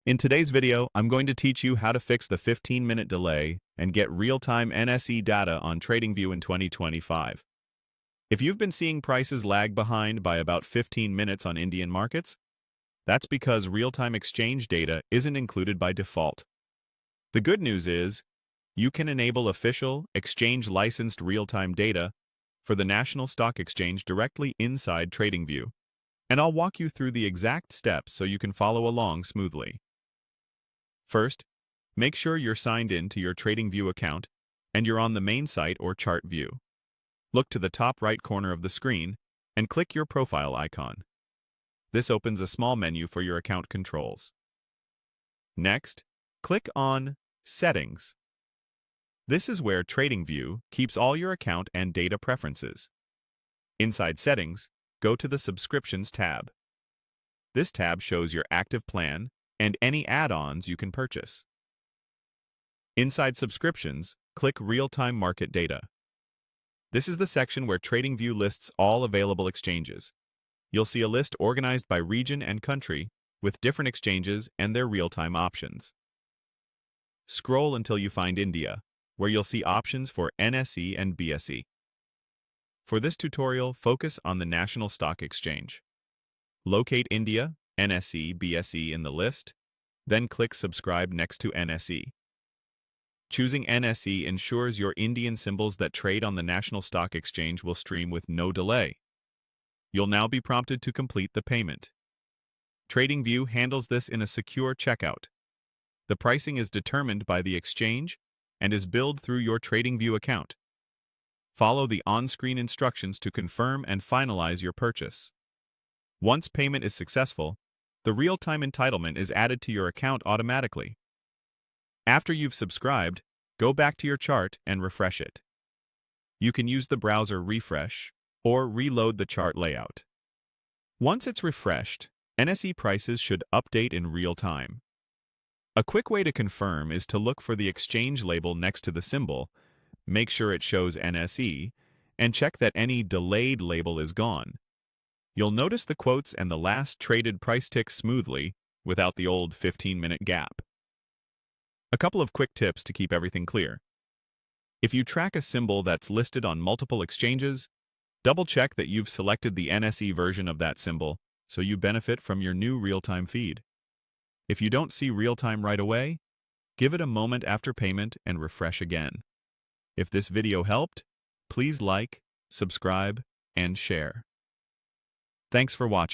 In today's video, I'm going to teach you how to fix the 15-minute delay and get real-time NSE data on TradingView in 2025. If you've been seeing prices lag behind by about 15 minutes on Indian markets, that's because real-time exchange data isn't included by default. The good news is, you can enable official, exchange-licensed real-time data for the National Stock Exchange directly inside TradingView, and I'll walk you through the exact steps so you can follow along smoothly. First, make sure you're signed in to your TradingView account and you're on the main site or chart view. Look to the top right corner of the screen and click your profile icon. This opens a small menu for your account controls. Next, click on Settings. This is where TradingView keeps all your account and data preferences. Inside Settings, go to the Subscriptions tab. This tab shows your active plan and any add-ons you can purchase. Inside Subscriptions, click Real-Time Market Data. This is the section where TradingView lists all available exchanges. You'll see a list organized by region and country with different exchanges and their real-time options. Scroll until you find India, where you'll see options for NSE and BSE. For this tutorial, focus on the National Stock Exchange. Locate India, NSE, BSE in the list, then click Subscribe next to NSE. Choosing NSE ensures your Indian symbols that trade on the National Stock Exchange will stream with no delay. You'll now be prompted to complete the payment. TradingView handles this in a secure checkout. The pricing is determined by the exchange and is billed through your TradingView account. Follow the on-screen instructions to confirm and finalize your purchase. Once payment is successful, the real-time entitlement is added to your account automatically. After you've subscribed, go back to your chart and refresh it. You can use the browser refresh or reload the chart layout. Once it's refreshed, NSE prices should update in real time. A quick way to confirm is to look for the exchange label next to the symbol, make sure it shows NSE, and check that any delayed label is gone. You'll notice the quotes and the last traded price tick smoothly without the old 15-minute gap. A couple of quick tips to keep everything clear. If you track a symbol that's listed on multiple exchanges, double-check that you've selected the NSE version of that symbol so you benefit from your new real-time feed. If you don't see real-time right away, give it a moment after payment and refresh again. If this video helped, please like, subscribe, and share. Thanks for watching.